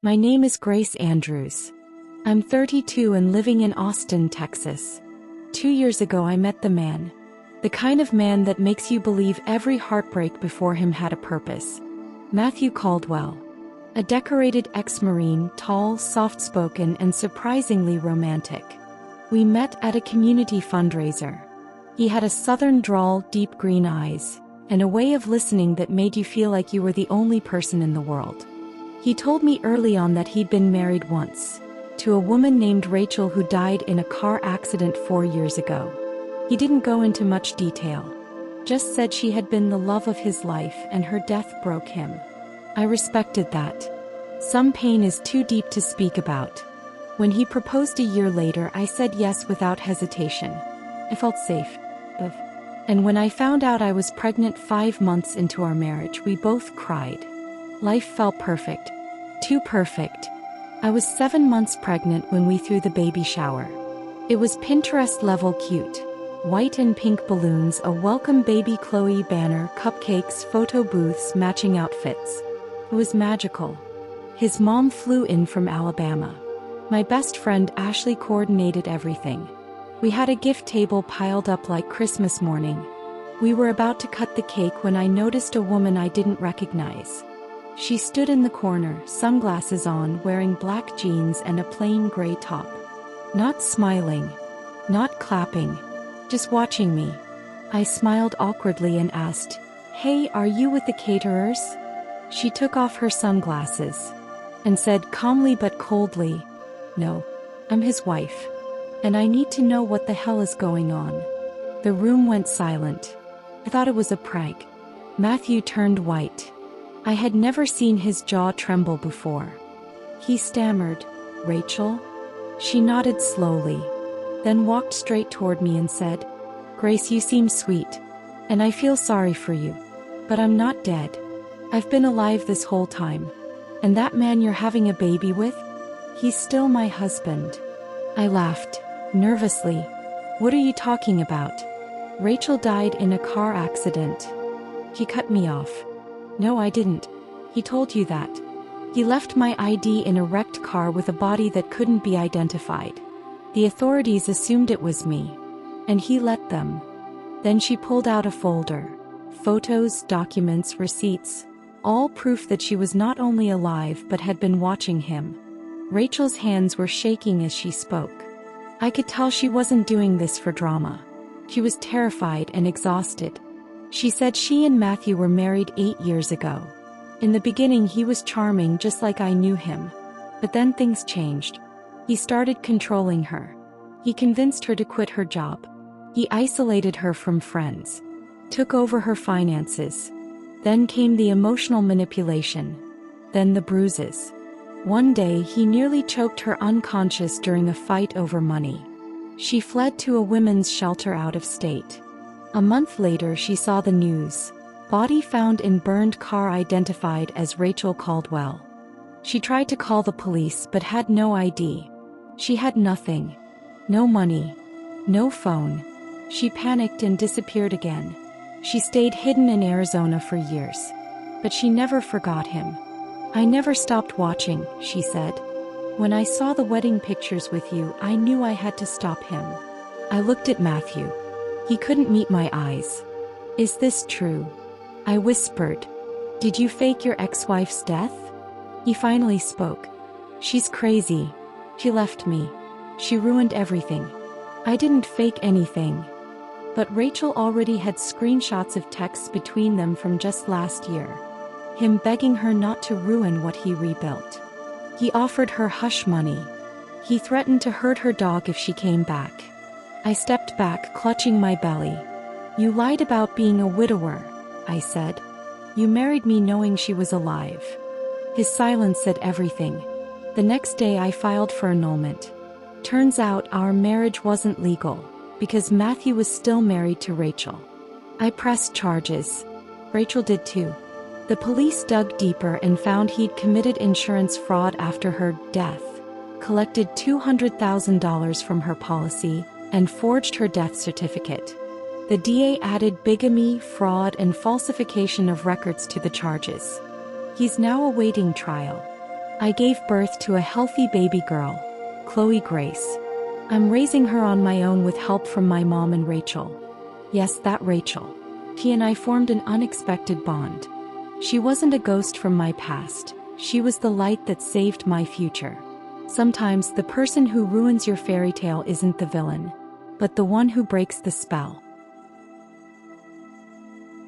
My name is Grace Andrews. I'm 32 and living in Austin, Texas. 2 years ago I met the man. The kind of man that makes you believe every heartbreak before him had a purpose. Matthew Caldwell. A decorated ex-Marine, tall, soft-spoken, and surprisingly romantic. We met at a community fundraiser. He had a southern drawl, deep green eyes, and a way of listening that made you feel like you were the only person in the world. He told me early on that he'd been married once, to a woman named Rachel who died in a car accident 4 years ago. He didn't go into much detail, just said she had been the love of his life and her death broke him. I respected that. Some pain is too deep to speak about. When he proposed a year later, I said yes without hesitation. I felt safe. And when I found out I was pregnant 5 months into our marriage, we both cried. Life felt perfect. Too perfect. I was 7 months pregnant when we threw the baby shower. It was Pinterest-level cute. White and pink balloons, a welcome baby Chloe banner, cupcakes, photo booths, matching outfits. It was magical. His mom flew in from Alabama. My best friend Ashley coordinated everything. We had a gift table piled up like Christmas morning. We were about to cut the cake when I noticed a woman I didn't recognize. She stood in the corner, sunglasses on, wearing black jeans and a plain gray top. Not smiling. Not clapping. Just watching me. I smiled awkwardly and asked, "Hey, are you with the caterers?" She took off her sunglasses and said calmly but coldly, "No, I'm his wife. And I need to know what the hell is going on." The room went silent. I thought it was a prank. Matthew turned white. I had never seen his jaw tremble before. He stammered, "Rachel?" She nodded slowly, then walked straight toward me and said, "Grace, you seem sweet, and I feel sorry for you. But I'm not dead. I've been alive this whole time. And that man you're having a baby with? He's still my husband." I laughed, nervously. "What are you talking about?" "Rachel died in a car accident." He cut me off. "No, I didn't. He told you that. He left my ID in a wrecked car with a body that couldn't be identified. The authorities assumed it was me. And he let them." Then she pulled out a folder. Photos, documents, receipts. All proof that she was not only alive but had been watching him. Rachel's hands were shaking as she spoke. I could tell she wasn't doing this for drama. She was terrified and exhausted. She said she and Matthew were married 8 years ago. In the beginning he was charming just like I knew him. But then things changed. He started controlling her. He convinced her to quit her job. He isolated her from friends. Took over her finances. Then came the emotional manipulation. Then the bruises. One day he nearly choked her unconscious during a fight over money. She fled to a women's shelter out of state. A month later she saw the news. Body found in burned car identified as Rachel Caldwell. She tried to call the police but had no ID. She had nothing. No money. No phone. She panicked and disappeared again. She stayed hidden in Arizona for years. But she never forgot him. "I never stopped watching," she said. "When I saw the wedding pictures with you, I knew I had to stop him." I looked at Matthew. He couldn't meet my eyes. "Is this true?" I whispered. "Did you fake your ex-wife's death?" He finally spoke. "She's crazy. She left me. She ruined everything. I didn't fake anything." But Rachel already had screenshots of texts between them from just last year. Him begging her not to ruin what he rebuilt. He offered her hush money. He threatened to hurt her dog if she came back. I stepped back, clutching my belly. "You lied about being a widower," I said. "You married me knowing she was alive." His silence said everything. The next day I filed for annulment. Turns out our marriage wasn't legal, because Matthew was still married to Rachel. I pressed charges. Rachel did too. The police dug deeper and found he'd committed insurance fraud after her death, collected $200,000 from her policy, and forged her death certificate. The DA added bigamy, fraud, and falsification of records to the charges. He's now awaiting trial. I gave birth to a healthy baby girl, Chloe Grace. I'm raising her on my own with help from my mom and Rachel. Yes, that Rachel. She and I formed an unexpected bond. She wasn't a ghost from my past. She was the light that saved my future. Sometimes the person who ruins your fairy tale isn't the villain, but the one who breaks the spell.